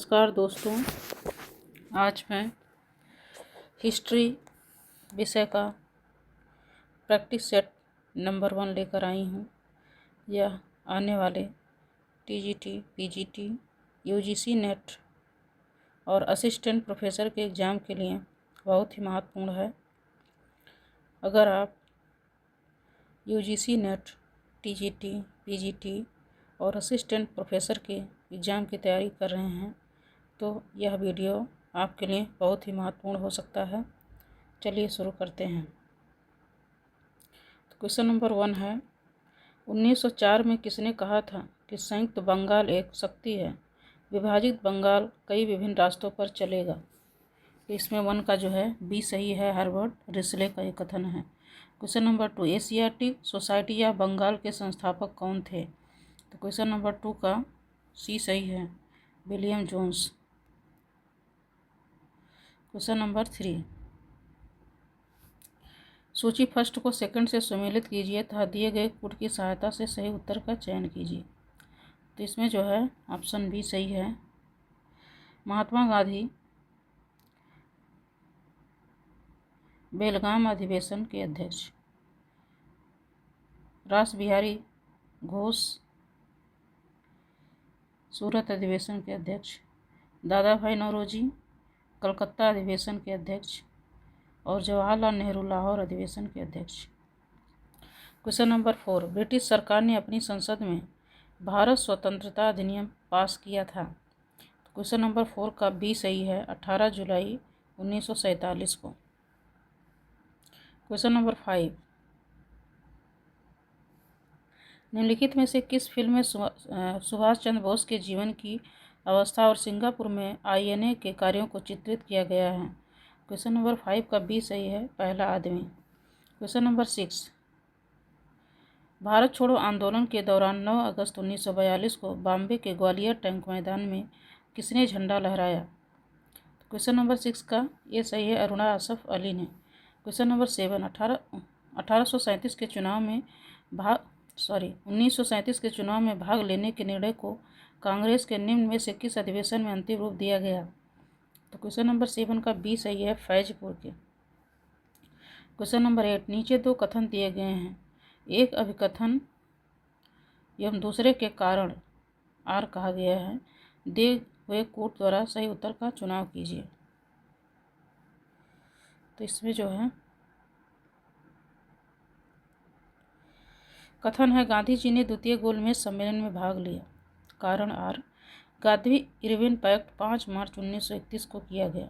नमस्कार दोस्तों, आज मैं हिस्ट्री विषय का प्रैक्टिस सेट नंबर 1 लेकर आई हूँ। यह आने वाले टीजीटी, पीजीटी, यूजीसी नेट और असिस्टेंट प्रोफेसर के एग्ज़ाम के लिए बहुत ही महत्वपूर्ण है। अगर आप यूजीसी नेट, टीजीटी, पीजीटी और असिस्टेंट प्रोफेसर के एग्ज़ाम की तैयारी कर रहे हैं तो यह वीडियो आपके लिए बहुत ही महत्वपूर्ण हो सकता है। चलिए शुरू करते हैं। तो क्वेश्चन नंबर 1 है, 1904 में किसने कहा था कि संयुक्त बंगाल एक शक्ति है, विभाजित बंगाल कई विभिन्न रास्तों पर चलेगा। तो इसमें 1 का जो है बी सही है, हर्बर्ट रिसले का ये कथन है। क्वेश्चन नंबर 2, एशियाटिक सोसाइटी या बंगाल के संस्थापक कौन थे। तो क्वेश्चन नंबर 2 का सी सही है, विलियम जोन्स। क्वेश्चन नंबर 3, सूची फर्स्ट को सेकंड से सम्मिलित कीजिए तथा दिए गए कोड की सहायता से सही उत्तर का चयन कीजिए। तो इसमें जो है ऑप्शन बी सही है, महात्मा गांधी बेलगाम अधिवेशन के अध्यक्ष, रास बिहारी घोष सूरत अधिवेशन के अध्यक्ष, दादा भाई नौरोजी कलकत्ता अधिवेशन के अध्यक्ष और जवाहरलाल नेहरू लाहौर अधिवेशन के अध्यक्ष। क्वेश्चन नंबर 4, ब्रिटिश सरकार ने अपनी संसद में भारत स्वतंत्रता अधिनियम पास किया था। तो क्वेश्चन नंबर 4 का बी सही है, 18 जुलाई 1947 को। क्वेश्चन नंबर 5, निम्नलिखित में से किस फिल्म में सुभाष चंद्र बोस के जीवन की अवस्था और सिंगापुर में आईएनए के कार्यों को चित्रित किया गया है। क्वेश्चन नंबर 5 का बी सही है, पहला आदमी। क्वेश्चन नंबर 6, भारत छोड़ो आंदोलन के दौरान 9 अगस्त 1942 को बॉम्बे के ग्वालियर टैंक मैदान में किसने झंडा लहराया। क्वेश्चन नंबर 6 का ये सही है, अरुणा असफ अली ने। क्वेश्चन नंबर 7, 1937 के चुनाव में भाग लेने के निर्णय को कांग्रेस के निम्न में से किस अधिवेशन में अंतिम रूप दिया गया। तो क्वेश्चन नंबर 7 का बी सही है, फैजपुर के। क्वेश्चन नंबर 8, नीचे 2 कथन दिए गए हैं, एक अभिकथन एवं दूसरे के कारण आर कहा गया है, दिए हुए कोड द्वारा सही उत्तर का चुनाव कीजिए। तो इसमें जो है कथन है, गांधी जी ने द्वितीय गोलमेज सम्मेलन में भाग लिया, कारण आर, गांधी इरविन पैक्ट 5 मार्च 1931 को किया गया।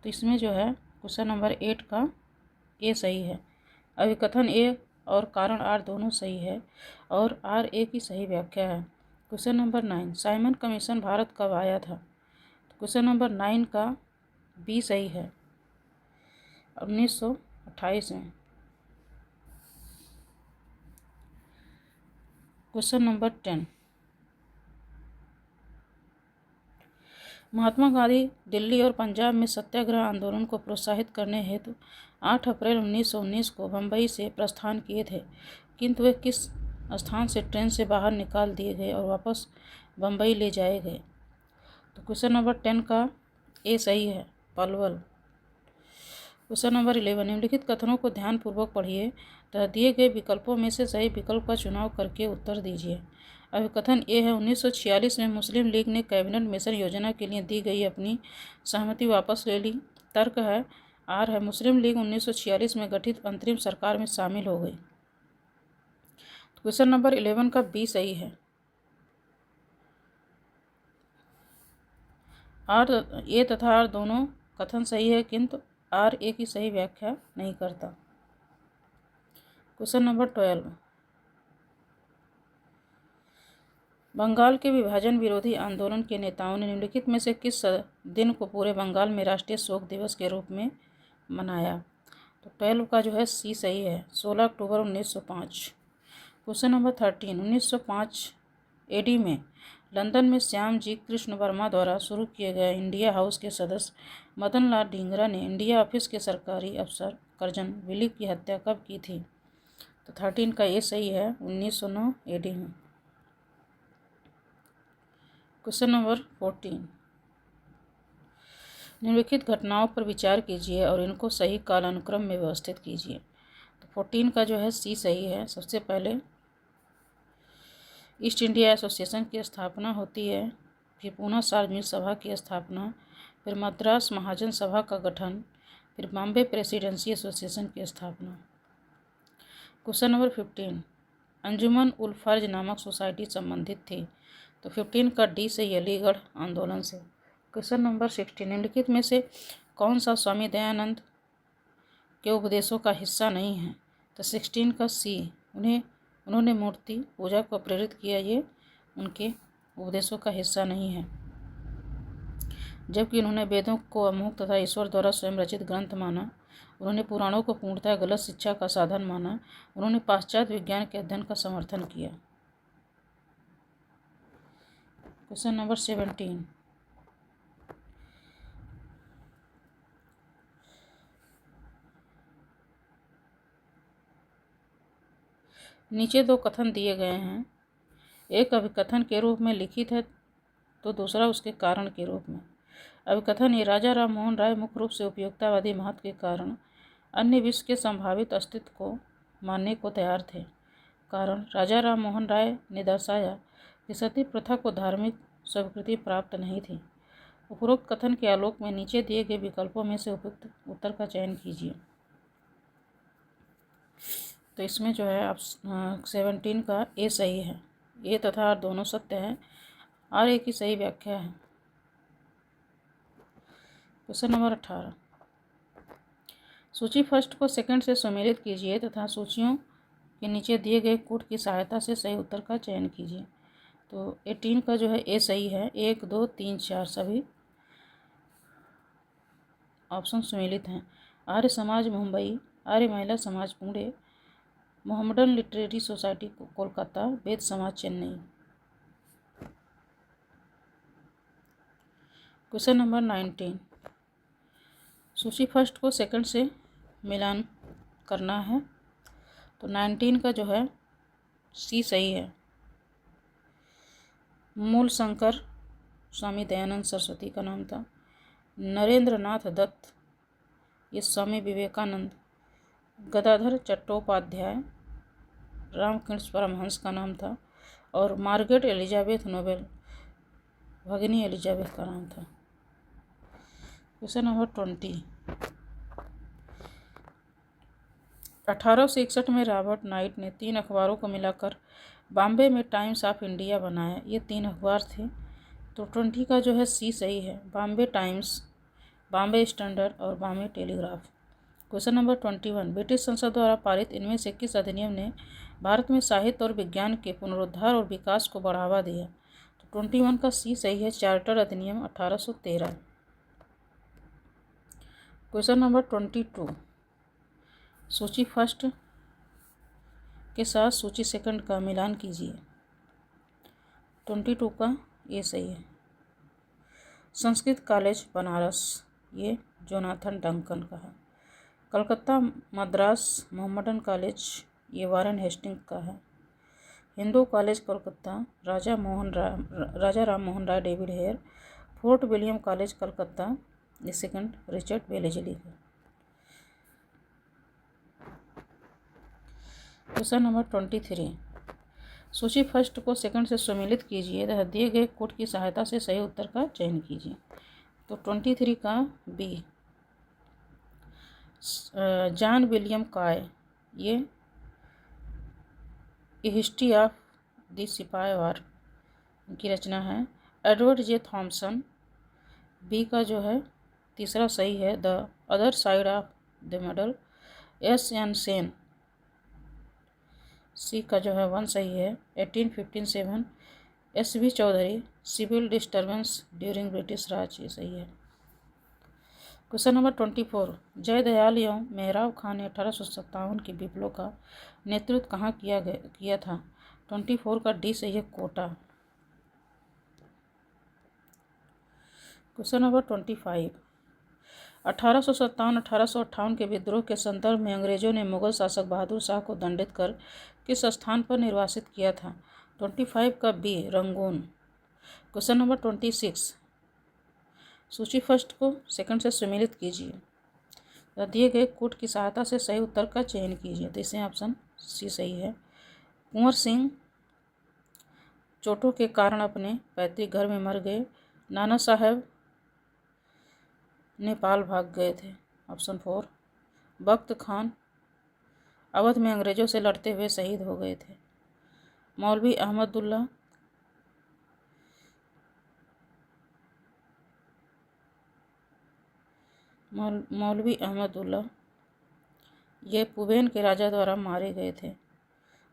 तो इसमें जो है क्वेश्चन नंबर 8 का ए सही है, अभिकथन ए और कारण आर दोनों सही है और आर ए की सही व्याख्या है। Question number 9, Simon commission Bharat कब आया था। तो क्वेश्चन नंबर 9 का बी सही है, 1928 में। क्वेश्चन नंबर 10, महात्मा गांधी दिल्ली और पंजाब में सत्याग्रह आंदोलन को प्रोत्साहित करने हेतु 8 अप्रैल 1919 को बम्बई से प्रस्थान किए थे, किंतु वे किस स्थान से ट्रेन से बाहर निकाल दिए गए और वापस बम्बई ले जाए गए। तो क्वेश्चन नंबर 10 का ए सही है, पलवल। क्वेश्चन नंबर 11, निम्नलिखित कथनों को ध्यानपूर्वक पढ़िए तथा दिए गए विकल्पों में से सही विकल्प का चुनाव करके उत्तर दीजिए। अभिकथन ए है, 1946 में मुस्लिम लीग ने कैबिनेट मिशन योजना के लिए दी गई अपनी सहमति वापस ले ली। तर्क है आर है, मुस्लिम लीग 1946 में गठित अंतरिम सरकार में शामिल हो गई। क्वेश्चन नंबर 11 का बी सही है, आर ए तथा आर दोनों कथन सही है, किंतु आर ए की सही व्याख्या नहीं करता। क्वेश्चन नंबर 12, बंगाल के विभाजन विरोधी आंदोलन के नेताओं ने निम्नलिखित में से किस दिन को पूरे बंगाल में राष्ट्रीय शोक दिवस के रूप में मनाया। तो 12 का जो है सी सही है, 16 अक्टूबर 1905। क्वेश्चन नंबर 13, 1905 एडी में लंदन में श्याम जी कृष्ण वर्मा द्वारा शुरू किए गए इंडिया हाउस के सदस्य मदन लाल ढींगरा ने इंडिया ऑफिस के सरकारी अफसर कर्जन विलिप की हत्या कब की थी। तो 13 का ये सही है, 1909 एडी में। क्वेश्चन नंबर 14, निम्नलिखित घटनाओं पर विचार कीजिए और इनको सही कालानुक्रम में व्यवस्थित कीजिए। तो 14 का जो है सी सही है। सबसे पहले ईस्ट इंडिया एसोसिएशन की स्थापना होती है, फिर पूना सार्वजनिक सभा की स्थापना, फिर मद्रास महाजन सभा का गठन, फिर बॉम्बे प्रेसिडेंसी एसोसिएशन की स्थापना। क्वेश्चन नंबर 15, अंजुमन उल फर्ज नामक सोसाइटी संबंधित थी। तो 15 का डी सही, अलीगढ़ आंदोलन से। क्वेश्चन नंबर 16, निम्नलिखित में से कौन सा स्वामी दयानंद के उपदेशों का हिस्सा नहीं है। तो 16 का सी, उन्होंने मूर्ति पूजा को प्रेरित किया, ये उनके उपदेशों का हिस्सा नहीं है। जबकि उन्होंने वेदों को अमोघ तथा ईश्वर द्वारा स्वयं रचित ग्रंथ माना, उन्होंने पुराणों को पूर्णतः गलत शिक्षा का साधन माना, उन्होंने पाश्चात्य विज्ञान के अध्ययन का समर्थन किया। क्वेश्चन नंबर 17, नीचे दो कथन दिए गए हैं, एक अभिकथन के रूप में लिखित है तो दूसरा उसके कारण के रूप में। अभिकथन ये, राजा राम मोहन राय मुख्य रूप से उपयोगितावादी महत्व के कारण अन्य विश्व के संभावित अस्तित्व को मानने को तैयार थे। कारण, राजा राम मोहन राय ने दर्शाया कि सती प्रथा को धार्मिक स्वीकृति प्राप्त नहीं थी। उपरोक्त कथन के आलोक में नीचे दिए गए विकल्पों में से उपयुक्त उत्तर का चयन कीजिए। तो इसमें जो है आप 17 का ए सही है। ए तथा आर दोनों सत्य है, आर ए की सही व्याख्या है। क्वेश्चन नंबर 18, सूची फर्स्ट को सेकंड से सम्मिलित कीजिए तथा सूचियों के नीचे दिए गए कोड की सहायता से सही उत्तर का चयन कीजिए। तो 18 का जो है ए सही है। 1, 2, 3, 4 सभी ऑप्शन सम्मिलित हैं। Arya Samaj Mumbai, Arya Mahila Samaj Pune, Mohammedan Literary Society Kolkata, Veda Samaj Chennai. Question number 19, सूची फर्स्ट को सेकंड से मिलान करना है। तो 19 का जो है सी सही है। मूल शंकर स्वामी दयानंद सरस्वती का नाम था। नरेंद्र नाथ दत्त ये स्वामी विवेकानंद, गदाधर चट्टोपाध्याय रामकृष्ण परमहंस का नाम था, और मार्गरेट एलिजाबेथ नोबेल भगिनी एलिजाबेथ का नाम था। क्वेश्चन नंबर 20, 1861 में रॉबर्ट नाइट ने 3 अखबारों को मिलाकर बॉम्बे में टाइम्स ऑफ इंडिया बनाया। ये 3 अखबार थे। तो 20 का जो है सी सही है। बॉम्बे टाइम्स, बॉम्बे स्टैंडर्ड और Bombay telegraph. Question number 21, British संसद द्वारा पारित इनमें से किस अधिनियम ने भारत में साहित्य और विज्ञान के पुनरुद्धार और विकास को बढ़ावा दिया। तो 21 का सी सही है। चार्टर अधिनियम 1813। क्वेश्चन नंबर 22, सूची फर्स्ट के साथ सूची सेकंड का मिलान कीजिए। 22 का ये सही है। संस्कृत कॉलेज बनारस ये जोनाथन डंकन का है। कलकत्ता मद्रास मोहम्मडन कॉलेज ये वारेन हेस्टिंग का है। Hindu college Kolkata Raja Ram Mohan Roy David Hare. Fort William college Calcutta ये सेकंड रिचर्ड वेलेजली का। क्वेश्चन नंबर 23, सूची फर्स्ट को सेकंड से सम्मिलित कीजिए तथा दिए गए कोड की सहायता से सही उत्तर का चयन कीजिए। तो 23 का बी, जॉन विलियम काय ये हिस्ट्री ऑफ द सिपाही वार की रचना है। एडवर्ड जे थॉमसन, बी का जो है तीसरा सही है। The other side of the medal, S N Sen, C का जो है 1 सही है। 1857 S V Chaudhary, civil disturbance during British Raj, ये सही है। क्वेश्चन नंबर 24, जयदयाल एवं मेहराब खान ने 1857 के विप्लव का नेतृत्व कहाँ किया था। 24 का डी सही है, कोटा। क्वेश्चन नंबर 25, 1857-1858 के विद्रोह के संदर्भ में अंग्रेजों ने मुगल शासक बहादुर शाह को दंडित कर किस स्थान पर निर्वासित किया था। 25 का बी, रंगून। क्वेश्चन नंबर 26, सूची फर्स्ट को सेकंड से सम्मिलित कीजिए। तो दिए गए कोड की सहायता से सही उत्तर का चयन कीजिए। तो इसमें ऑप्शन सी सही है। कुंवर सिंह चोटों के कारण अपने पैतृक घर में मर गए। नाना साहब नेपाल भाग गए थे। ऑप्शन 4। बख्त खान अवध में अंग्रेजों से लड़ते हुए शहीद हो गए थे। मौलवी अहमदुल्ला ये पुबेन के राजा द्वारा मारे गए थे।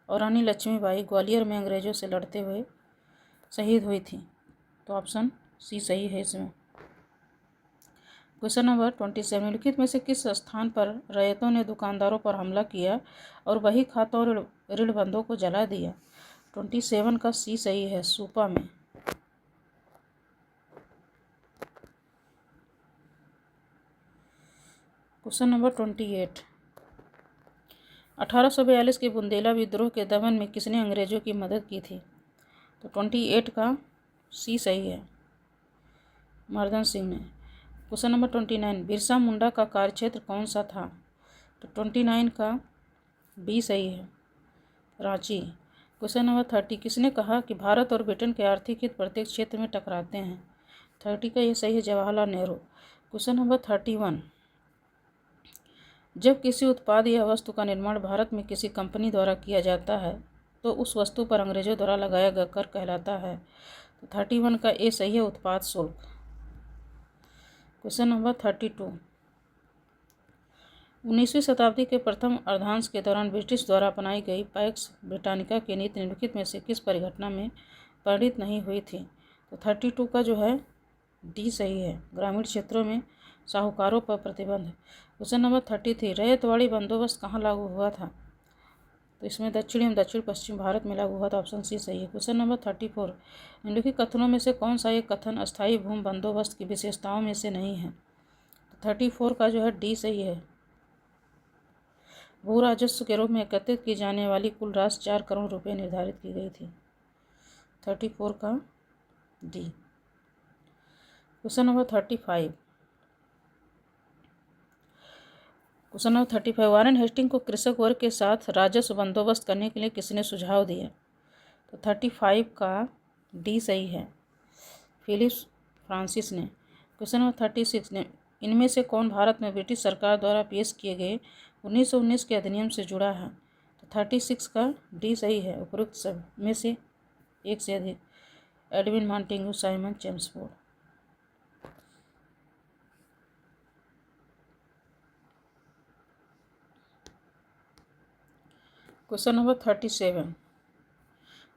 और रानी लक्ष्मीबाई ग्वालियर में अंग्रेजों से लड़ते हुए शहीद हुई थी। तो ऑप्शन सी सही है इसमें। क्वेश्चन नंबर 27, निम्नलिखित में से किस स्थान पर रैयतों ने दुकानदारों पर हमला किया और वही खातों और ऋणबंधों को जला दिया? 27 का सी सही है, सूपा में। क्वेश्चन नंबर 28, 1842 के बुंदेला विद्रोह के दमन में किसने अंग्रेजों की मदद की थी? तो 28 का सी सही है, मर्दन सिंह ने। क्वेश्चन नंबर 29, बिरसा मुंडा का कार्यक्षेत्र कौन सा था? तो 29 का बी सही है, रांची। क्वेश्चन नंबर 30, किसने कहा कि भारत और ब्रिटेन के आर्थिक हित प्रत्येक क्षेत्र में टकराते हैं? 30 का ये सही है, जवाहरलाल नेहरू। क्वेश्चन नंबर 31, जब किसी उत्पाद या वस्तु का निर्माण भारत में किसी कंपनी द्वारा किया जाता है तो उस वस्तु पर अंग्रेजों द्वारा लगाया गया कर कहलाता है। तो 31 का ए सही है, उत्पाद शुल्क। क्वेश्चन नंबर 32, 19वीं शताब्दी के प्रथम अर्धांश के दौरान ब्रिटिश द्वारा अपनाई गई पैक्स ब्रिटानिका की नीति निम्नलिखित में से किस परिघटना में परिणित नहीं हुई थी? तो 32 का जो है डी सही है, ग्रामीण क्षेत्रों में साहूकारों पर प्रतिबंध। क्वेश्चन नंबर 33, रैयतवाड़ी बंदोबस्त कहाँ लागू हुआ था? तो इसमें दक्षिण एवं दक्षिण पश्चिम भारत में लागू हुआ था। ऑप्शन सी सही है। क्वेश्चन नंबर 34, निम्नलिखित कथनों में से कौन सा एक कथन अस्थायी भूमि बंदोबस्त की विशेषताओं में से नहीं है? तो 34 का जो है डी सही है। भू राजस्व के रूप में एकत्रित की जाने वाली कुल राशि 4 करोड़ रुपये निर्धारित की गई थी। 34 का D. Question number 35, Warren Hasting को कृषक वर्ग के साथ राजस्व बंदोबस्त करने के लिए किसने सुझाव दिया? तो 35 का डी सही है, फिलिप्स फ्रांसिस ने। क्वेश्चन नंबर 36, ने इनमें से कौन भारत में ब्रिटिश सरकार द्वारा पेश किए गए 1919 के अधिनियम से जुड़ा है? तो 36 का डी सही है, उपरोक्त सब में से एक से अधिक। Edwin Montagu, Simon Chelmsford. Question number 37,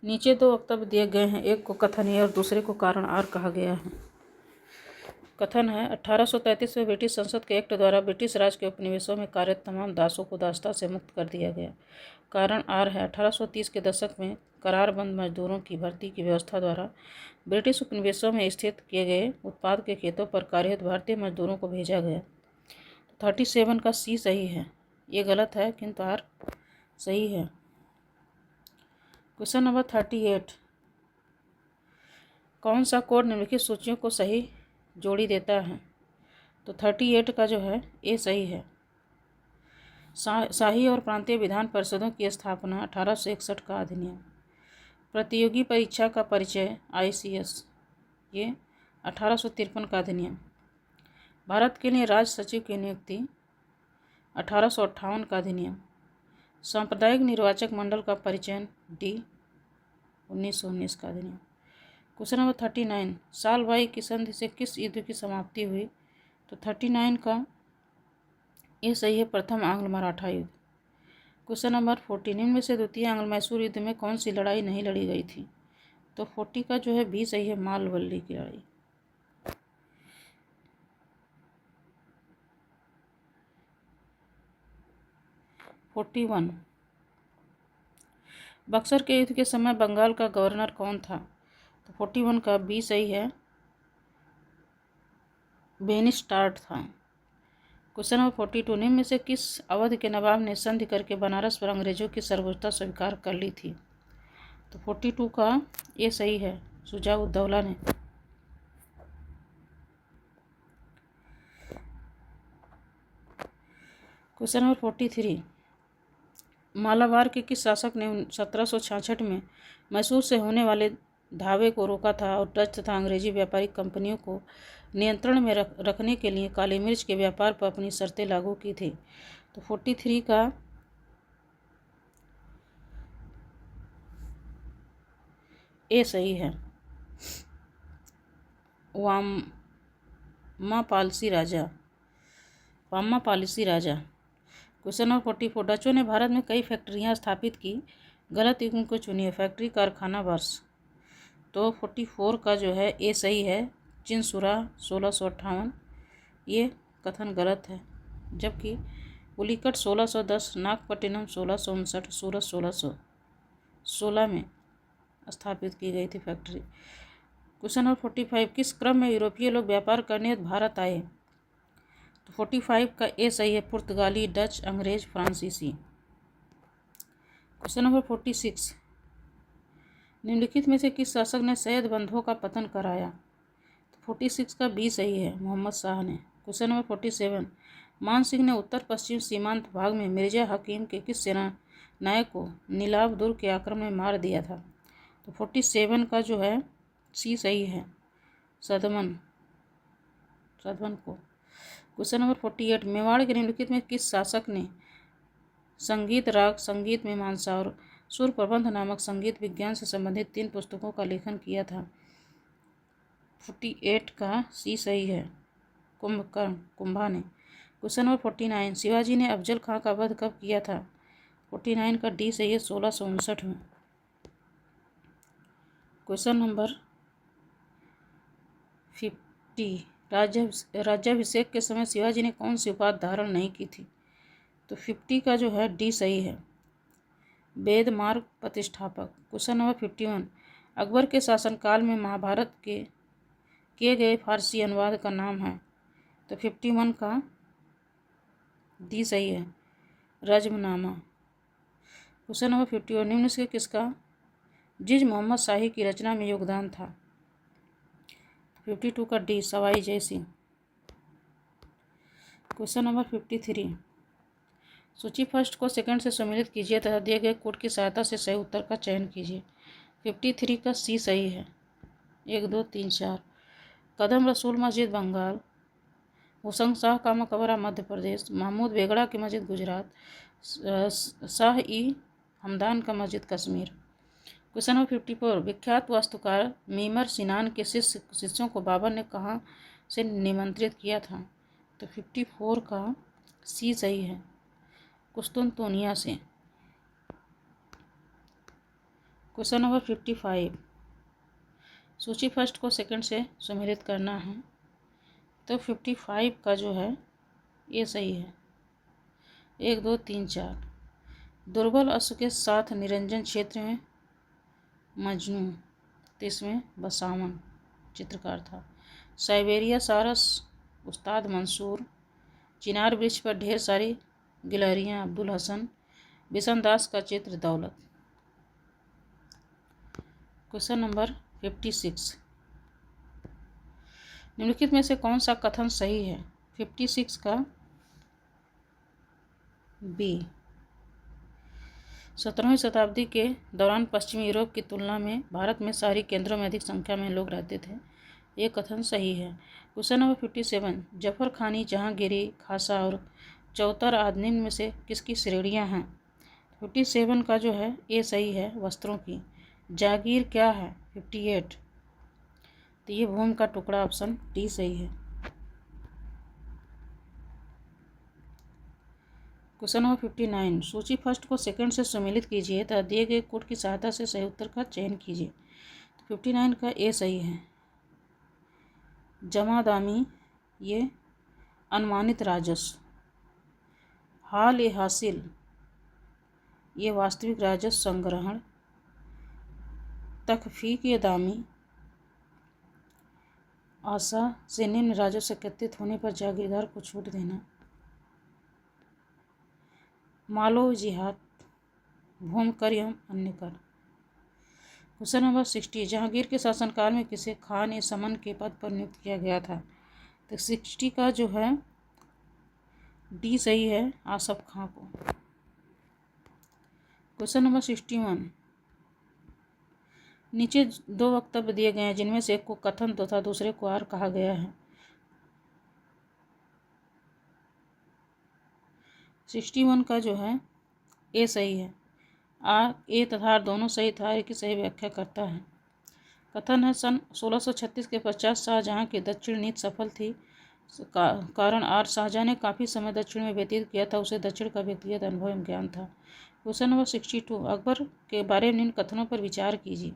नीचे दो वक्तव्य दिए गए हैं, एक को कथन ए और दूसरे को कारण आर कहा गया है। कथन है, 1833 में ब्रिटिश संसद के एक्ट द्वारा ब्रिटिश राज के उपनिवेशों में कार्यरत तमाम दासों को दासता से मुक्त कर दिया गया। कारण आर है, 1830 के दशक में करारबंद मजदूरों की भर्ती की व्यवस्था द्वारा ब्रिटिश उपनिवेशों में स्थित किए गए उत्पाद के खेतों पर कार्यरत भारतीय मजदूरों को भेजा गया। 37 का सी सही है, ये गलत है किंतु आर सही है। क्वेश्चन नंबर 38, कौन सा कोड निम्नलिखित सूचियों को सही जोड़ी देता है? तो 38 का जो है ए सही है। शाही और प्रांतीय विधान परिषदों की स्थापना 1861 का अधिनियम। प्रतियोगी परीक्षा का परिचय ICS, ये 1853 का अधिनियम। भारत के लिए राज सचिव की नियुक्ति 1858 का अधिनियम। सांप्रदायिक निर्वाचक मंडल का परिचय डी 1919 का अधिनियम। क्वेश्चन नंबर 39, साल भाई की संधि से किस युद्ध की समाप्ति हुई? तो 39 का ये सही है, प्रथम आंग्ल मराठा युद्ध। क्वेश्चन नंबर 40, इनमें से द्वितीय आंग्ल मैसूर युद्ध में कौन सी लड़ाई नहीं लड़ी गई थी? तो 40 का जो है बी सही है, मालवल्ली की लड़ाई। बक्सर के युद्ध के समय बंगाल का गवर्नर कौन था? तो 41 का बी सही है, बेनिस्टार्ड था। क्वेश्चन नंबर 42, निम्न में से किस अवध के नवाब ने संधि करके बनारस पर अंग्रेजों की सर्वोच्चता स्वीकार कर ली थी? तो 42 का ये सही है, शुजा-उद-दौला ने। क्वेश्चन नंबर 43, निम्नलिखित में से किस अवध के नवाब ने संधि करके बनारस पर अंग्रेजों की सर्वोच्चता स्वीकार कर ली थी? तो 42 का ये सही है, शुजा-उद-दौला ने। Question number 44, question number 43, Malabar के किस शासक ने 1766 में मैसूर से होने वाले धावे को रोका था और डच तथा अंग्रेजी व्यापारिक कंपनियों को नियंत्रण में रखने के लिए काली मिर्च के व्यापार पर अपनी शर्तें लागू की थी? तो 43 का ए सही है, वामापालसी राजा। क्वेश्चन नंबर 44, डचों ने भारत में कई फैक्ट्रियां स्थापित की, गलत युग्म को चुनिए। फैक्ट्री कारखाना वर्ष। तो 44 का जो है ए सही है, चिनसुरा 1658। ये कथन गलत है, जबकि पुलिकट 1610, नागपट्टिनम 1659, सूरत 1616 में स्थापित की गई थी फैक्ट्री। क्वेश्चन नंबर 45, किस क्रम में यूरोपीय लोग व्यापार करने हेतु भारत आए? तो 45 का ए सही है, पुर्तगाली, डच, अंग्रेज, फ्रांसीसी। क्वेश्चन नंबर 46, निम्नलिखित में से किस शासक ने सैयद बंधुओं का पतन कराया? तो 46 का बी सही है, मोहम्मद शाह ने। क्वेश्चन नंबर 47, मान सिंह ने उत्तर पश्चिम सीमांत भाग में मिर्जा हकीम के किस सेना नायक को नीलाव दुर्ग के आक्रमण में मार दिया था? तो 47 का जो है सी सही है, सदमन को। क्वेश्चन नंबर 48, मेवाड़ के निम्नलिखित में किस शासक ने संगीत, राग, संगीत मीमांसा और सुर प्रबंध नामक संगीत विज्ञान से संबंधित 3 पुस्तकों का लेखन किया था? 48 का सी सही है, कुंभा ने। क्वेश्चन नंबर 49, शिवाजी ने अफजल खां का वध कब किया था? 49 का डी सही है, 1659 में। क्वेश्चन नंबर 50, राज्याभिषेक के समय शिवाजी ने कौन सी उपाधि धारण नहीं की थी? तो 50 का जो है डी सही है, वेद मार्ग प्रतिष्ठापक। क्वेश्चन नंबर 51, अकबर के शासनकाल में महाभारत के किए गए फारसी अनुवाद का नाम है? तो 51 का डी सही है, रजमनामा। क्वेश्चन नंबर 51, निम्न से किसका जिज मोहम्मद शाही की रचना में योगदान था? 52 का D, Sawai Jai Singh. Question number 53, सूची फर्स्ट को सेकंड से सम्मिलित कीजिए तथा दिए गए कोड की सहायता से सही उत्तर का चयन कीजिए। 53 का सी सही है, 1 2 3 4। कदम रसूल मस्जिद बंगाल, हुसैन शाह का मकबरा मध्य प्रदेश, महमूद बेगड़ा की मस्जिद गुजरात, शाह ई हमदान का मस्जिद कश्मीर। क्वेश्चन नंबर 54, विख्यात वास्तुकार मीमर सिनान के शिष्यों को बाबर ने कहाँ से निमंत्रित किया था? तो 54 का सी सही है, कुस्तुनतुनिया से। क्वेश्चन नंबर 55, सूची फर्स्ट को सेकंड से सम्मिलित करना है। तो 55 का जो है ये सही है, 1 2 3 4। दुर्बल अश्व के साथ निरंजन क्षेत्र में मजनू, तो इसमें बसावन चित्रकार था। साइबेरिया सारस, उस्ताद मंसूर, चिनार वृक्ष पर ढेर सारी गिलहरियाँ, अब्दुल हसन, बिशनदास का चित्र दौलत। क्वेश्चन नंबर 56, निम्नलिखित में से कौन सा कथन सही है? 56 का बी, 17वीं शताब्दी के दौरान पश्चिमी यूरोप की तुलना में भारत में शहरी केंद्रों में अधिक संख्या में लोग रहते थे। ये कथन सही है। क्वेश्चन नंबर 57, जफर खानी, जहांगीरी, खासा और चौतर आदि निम्न में से किसकी श्रेणियां हैं? 57 का जो है ये सही है, वस्त्रों की। जागीर क्या है? 58, तो ये भूमि का टुकड़ा, ऑप्शन डी सही है। क्वेश्चन नंबर 59, सूची फर्स्ट को सेकंड से सम्मिलित कीजिए तथा दिए गए कोड की सहायता से सही उत्तर का चयन कीजिए। तो 59 का ए सही है, जमादामी ये अनुमानित राजस्व, हाल ए हासिल ये वास्तविक राजस्व संग्रहण, तखफीक ए दामी आशा से निम्न राजस्व एकत्रित होने पर जागीरदार को छूट देना, मालो जिहाद, भूम कर एवं अन्य कर। क्वेश्चन नंबर 60, जहांगीर के शासनकाल में किसे खान ए समन के पद पर नियुक्त किया गया था? तो 60 का जो है डी सही है, आसफ खां को। क्वेश्चन नंबर 61, नीचे दो वक्तव्य दिए गए हैं जिनमें से एक को कथन तथा दूसरे को आर कहा गया है। 61 का जो है ए सही है। ए तथा आर दोनों सही था, आर की सही व्याख्या करता है। कथन है, सन 1636 के पश्चात शाहजहां की दक्षिण नीति सफल थी। कारण आर, शाहजहां ने काफ़ी समय दक्षिण में व्यतीत किया था, उसे दक्षिण का व्यक्तिगत अनुभव एवं ज्ञान था। क्वेश्चन नंबर 62, अकबर के बारे में निम्न कथनों पर विचार कीजिए।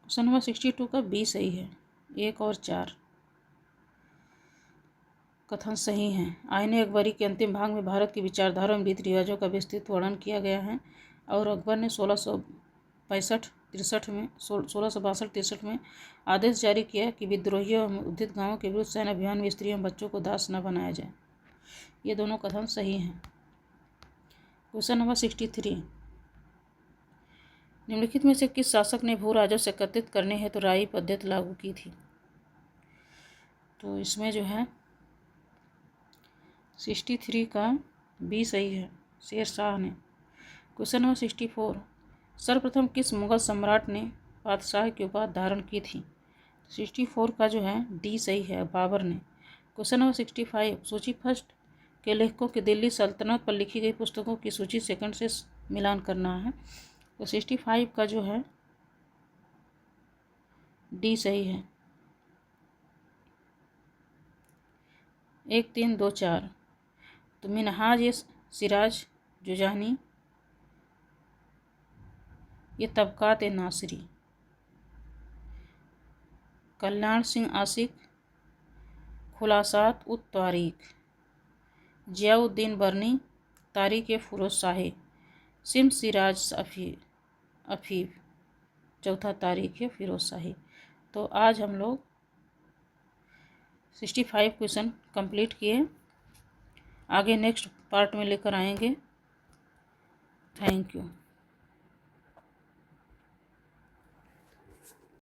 क्वेश्चन नंबर 62 का बी सही है। 1 और 4 कथन सही हैं। आईने अकबरी के अंतिम भाग में भारत की विचारधारा एवं रीति रिवाजों का विस्तृत वर्णन किया गया है और अकबर ने 1662-63 में आदेश जारी किया कि विद्रोहियों एवं उद्धित गांवों के विरुद्ध सैन्य अभियान में स्त्रियों एवं बच्चों को दास न बनाया जाए। ये दोनों कथन सही हैं। क्वेश्चन नंबर 63, निम्नलिखित में से किस शासक ने भू राजस्व एकत्रित करने हेतु राई पद्धति लागू की थी? तो इसमें जो है 63 का बी सही है, शेर शाह ने। क्वेश्चन नंबर 64, सर्वप्रथम किस मुगल सम्राट ने बादशाह की उपाधि धारण की थी? 64 का जो है डी सही है, बाबर ने। क्वेश्चन नंबर 65, सूची फर्स्ट के लेखकों की दिल्ली सल्तनत पर लिखी गई पुस्तकों की सूची सेकंड से मिलान करना है। तो 65 का जो है डी सही है। 1, 3, 2, 4 तो मिनहाज ये सिराज जुजानी, ये तबकात ए नासिरी, कल्याण सिंह आशिक, खुलासात उत तारीख, जियाउद्दीन बर्नी, तारीख फ़िरोज़ शाही, सिम सिराज अफीफ, चौथा तारीख फ़िरोज़ शाही। तो आज हम लोग 65 क्वेश्चन कंप्लीट किए। आगे नेक्स्ट पार्ट में लेकर आएंगे। Thank you.